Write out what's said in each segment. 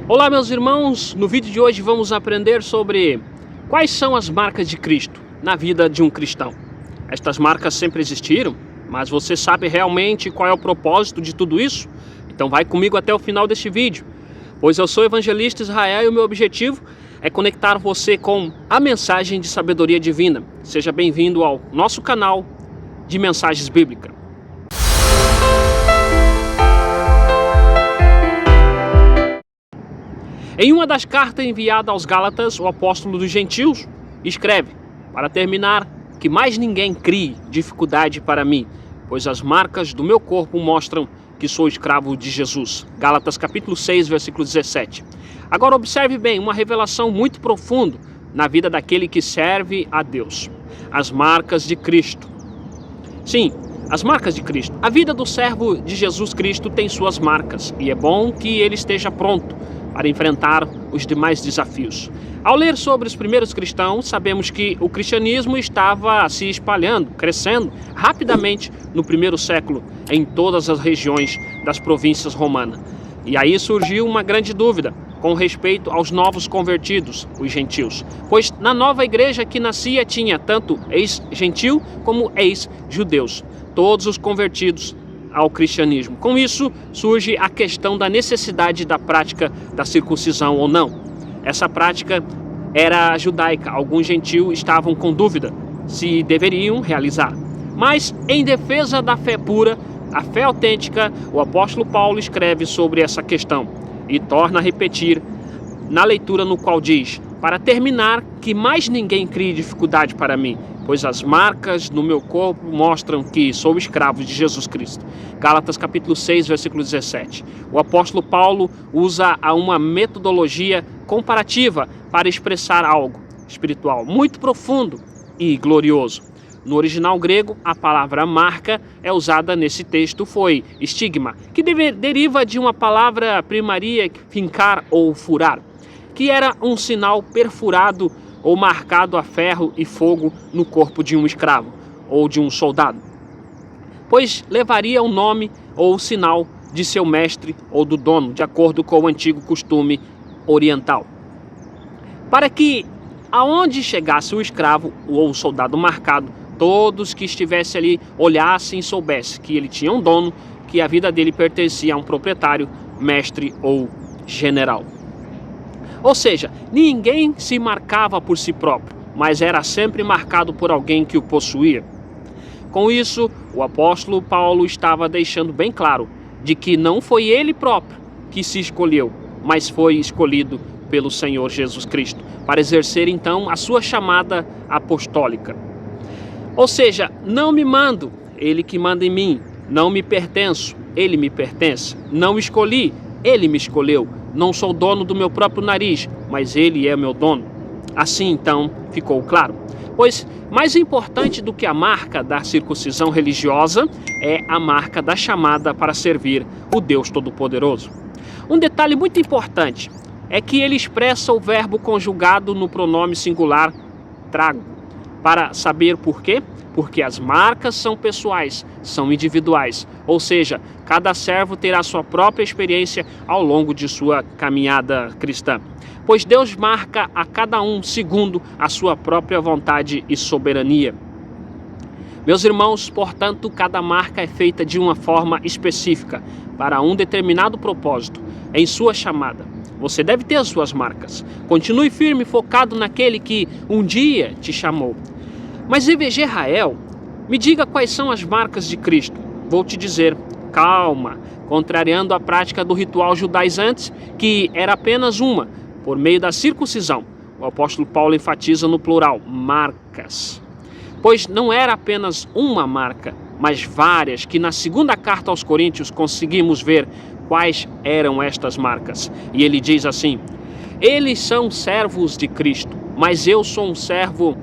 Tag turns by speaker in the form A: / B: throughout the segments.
A: Olá, meus irmãos, no vídeo de hoje vamos aprender sobre quais são as marcas de Cristo na vida de um cristão. Estas marcas sempre existiram, mas você sabe realmente qual é o propósito de tudo isso? Então vai comigo até o final deste vídeo, pois eu sou o evangelista Israel e o meu objetivo é conectar você com a mensagem de sabedoria divina. Seja bem-vindo ao nosso canal de mensagens bíblicas. Em uma das cartas enviadas aos Gálatas, o apóstolo dos gentios escreve, para terminar, que mais ninguém crie dificuldade para mim, pois as marcas do meu corpo mostram que sou escravo de Jesus. Gálatas capítulo 6, versículo 17. Agora observe bem, uma revelação muito profunda na vida daquele que serve a Deus. As marcas de Cristo. Sim, as marcas de Cristo. A vida do servo de Jesus Cristo tem suas marcas e é bom que ele esteja pronto para enfrentar os demais desafios. Ao ler sobre os primeiros cristãos, sabemos que o cristianismo estava se espalhando, crescendo rapidamente no primeiro século em todas as regiões das províncias romanas. E aí surgiu uma grande dúvida com respeito aos novos convertidos, os gentios. Pois na nova igreja que nascia tinha tanto ex-gentil como ex-judeus, todos os convertidos ao cristianismo. Com isso, surge a questão da necessidade da prática da circuncisão ou não. Essa prática era judaica. Alguns gentios estavam com dúvida se deveriam realizar. Mas, em defesa da fé pura, a fé autêntica, o apóstolo Paulo escreve sobre essa questão e torna a repetir na leitura no qual diz: para terminar, que mais ninguém crie dificuldade para mim, pois as marcas no meu corpo mostram que sou escravo de Jesus Cristo. Gálatas capítulo 6, versículo 17. O apóstolo Paulo usa uma metodologia comparativa para expressar algo espiritual muito profundo e glorioso. No original grego, a palavra marca é usada nesse texto foi estigma, que deriva de uma palavra primaria, fincar ou furar, que era um sinal perfurado ou marcado a ferro e fogo no corpo de um escravo ou de um soldado, pois levaria o nome ou o sinal de seu mestre ou do dono, de acordo com o antigo costume oriental. Para que aonde chegasse o escravo ou o soldado marcado, todos que estivessem ali olhassem e soubessem que ele tinha um dono, que a vida dele pertencia a um proprietário, mestre ou general. Ou seja, ninguém se marcava por si próprio, mas era sempre marcado por alguém que o possuía. Com isso, o apóstolo Paulo estava deixando bem claro de que não foi ele próprio que se escolheu, mas foi escolhido pelo Senhor Jesus Cristo, para exercer então a sua chamada apostólica. Ou seja, não me mando, ele que manda em mim. Não me pertenço, ele me pertence. Não escolhi, ele me escolheu. Não sou dono do meu próprio nariz, mas ele é meu dono. Assim então ficou claro. Pois mais importante do que a marca da circuncisão religiosa é a marca da chamada para servir o Deus Todo-Poderoso. Um detalhe muito importante é que ele expressa o verbo conjugado no pronome singular trago. Para saber por quê? Porque as marcas são pessoais, são individuais. Ou seja, cada servo terá sua própria experiência ao longo de sua caminhada cristã. Pois Deus marca a cada um segundo a sua própria vontade e soberania. Meus irmãos, portanto, cada marca é feita de uma forma específica, para um determinado propósito, em sua chamada. Você deve ter as suas marcas. Continue firme e focado naquele que um dia te chamou. Mas EVG Israel, me diga quais são as marcas de Cristo. Vou te dizer, calma, contrariando a prática do ritual judaizante, que era apenas uma, por meio da circuncisão. O apóstolo Paulo enfatiza no plural, marcas. Pois não era apenas uma marca, mas várias, que na segunda carta aos Coríntios conseguimos ver quais eram estas marcas. E ele diz assim: eles são servos de Cristo, mas eu sou um servo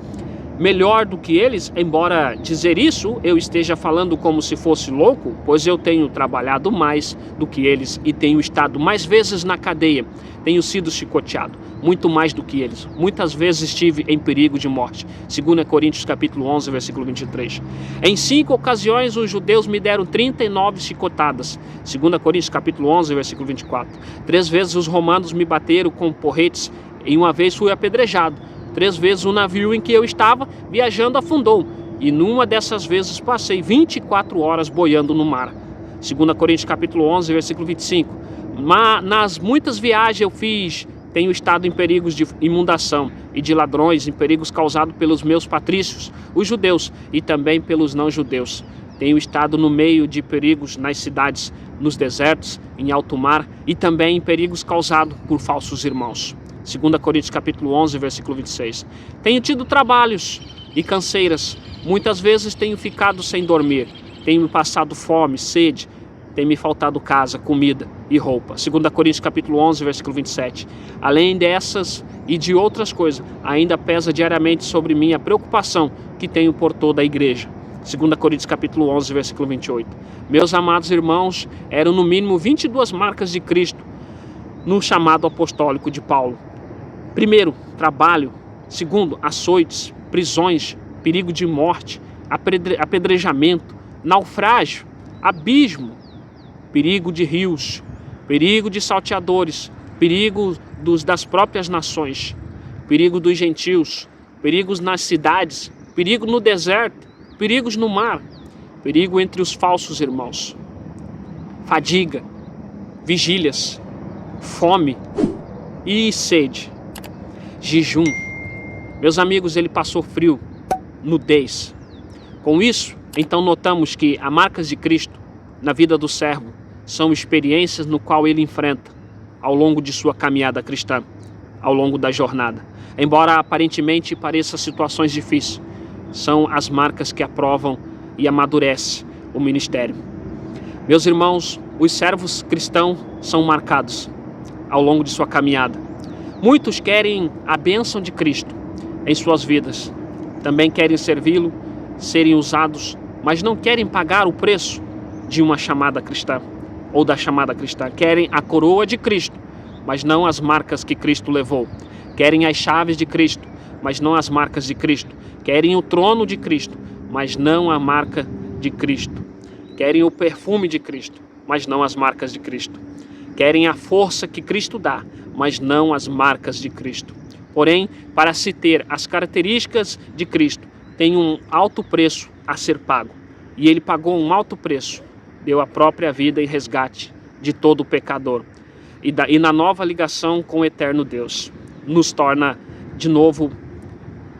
A: melhor do que eles, embora dizer isso eu esteja falando como se fosse louco, pois eu tenho trabalhado mais do que eles e tenho estado mais vezes na cadeia, tenho sido chicoteado, muito mais do que eles. Muitas vezes estive em perigo de morte. 2 Coríntios capítulo 11, versículo 23. Em 5 ocasiões os judeus me deram 39 chicotadas. 2 Coríntios capítulo 11, versículo 24. 3 vezes os romanos me bateram com porretes e uma vez fui apedrejado. 3 vezes o navio em que eu estava viajando afundou. E numa dessas vezes passei 24 horas boiando no mar. 2 Coríntios capítulo 11, versículo 25. Mas nas muitas viagens eu fiz, tenho estado em perigos de inundação e de ladrões, em perigos causados pelos meus patrícios, os judeus, e também pelos não-judeus. Tenho estado no meio de perigos nas cidades, nos desertos, em alto mar, e também em perigos causados por falsos irmãos. 2 Coríntios capítulo 11, versículo 26. Tenho tido trabalhos e canseiras, muitas vezes tenho ficado sem dormir, tenho passado fome, sede, tem me faltado casa, comida e roupa. 2 Coríntios capítulo 11, versículo 27. Além dessas e de outras coisas, ainda pesa diariamente sobre mim a preocupação que tenho por toda a igreja. 2 Coríntios capítulo 11, versículo 28. Meus amados irmãos, eram no mínimo 22 marcas de Cristo no chamado apostólico de Paulo. Primeiro, trabalho. Segundo, açoites, prisões, perigo de morte, apedrejamento, naufrágio, abismo, perigo de rios, perigo de salteadores, perigo das próprias nações, perigo dos gentios, perigos nas cidades, perigo no deserto, perigos no mar, perigo entre os falsos irmãos, fadiga, vigílias, fome e sede, jejum. Meus amigos, ele passou frio, nudez. Com isso, então notamos que as marcas de Cristo na vida do servo são experiências no qual ele enfrenta ao longo de sua caminhada cristã, ao longo da jornada. Embora aparentemente pareçam situações difíceis, são as marcas que aprovam e amadurecem o ministério. Meus irmãos, os servos cristãos são marcados ao longo de sua caminhada. Muitos querem a bênção de Cristo em suas vidas, também querem servi-lo, serem usados, mas não querem pagar o preço de uma chamada cristã ou da chamada cristã. Querem a coroa de Cristo, mas não as marcas que Cristo levou. Querem as chaves de Cristo, mas não as marcas de Cristo. Querem o trono de Cristo, mas não a marca de Cristo. Querem o perfume de Cristo, mas não as marcas de Cristo. Querem a força que Cristo dá, mas não as marcas de Cristo. Porém, para se ter as características de Cristo, tem um alto preço a ser pago. E ele pagou um alto preço, deu a própria vida em resgate de todo pecador. E na nova ligação com o eterno Deus, nos torna de novo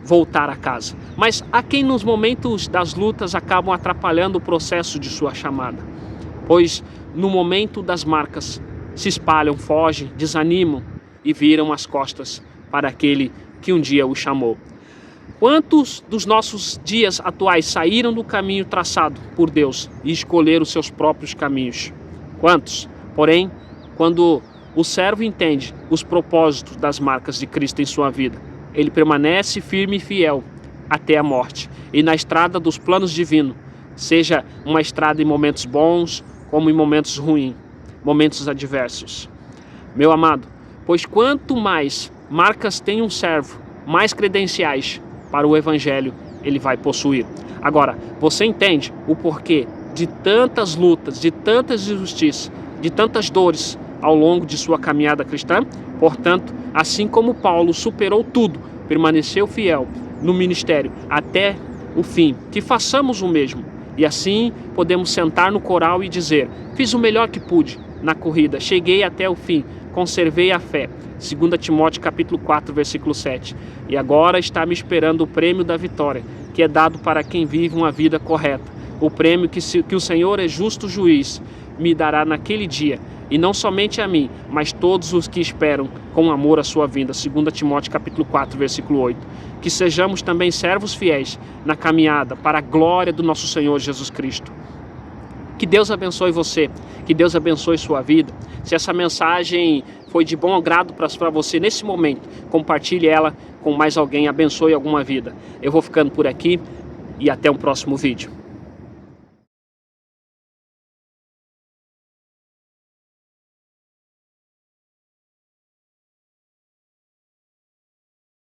A: voltar a casa. Mas há quem nos momentos das lutas acabam atrapalhando o processo de sua chamada. Pois no momento das marcas se espalham, fogem, desanimam e viram as costas para aquele que um dia o chamou. Quantos dos nossos dias atuais saíram do caminho traçado por Deus e escolheram os seus próprios caminhos? Quantos? Porém, quando o servo entende os propósitos das marcas de Cristo em sua vida, ele permanece firme e fiel até a morte. E na estrada dos planos divinos, seja uma estrada em momentos bons como em momentos ruins, momentos adversos. Meu amado, pois quanto mais marcas tem um servo, mais credenciais para o evangelho ele vai possuir. Agora, você entende o porquê de tantas lutas, de tantas injustiças, de tantas dores ao longo de sua caminhada cristã? Portanto, assim como Paulo superou tudo, permaneceu fiel no ministério até o fim, que façamos o mesmo. E assim podemos sentar no coral e dizer: fiz o melhor que pude na corrida, cheguei até o fim, conservei a fé. 2 Timóteo capítulo 4, versículo 7. E agora está me esperando o prêmio da vitória, que é dado para quem vive uma vida correta. O prêmio que o Senhor é justo juiz me dará naquele dia, e não somente a mim, mas todos os que esperam com amor a sua vinda. 2 Timóteo capítulo 4, versículo 8. Que sejamos também servos fiéis na caminhada para a glória do nosso Senhor Jesus Cristo. Que Deus abençoe você, que Deus abençoe sua vida. Se essa mensagem foi de bom agrado para você nesse momento, compartilhe ela com mais alguém, abençoe alguma vida. Eu vou ficando por aqui e até um próximo vídeo.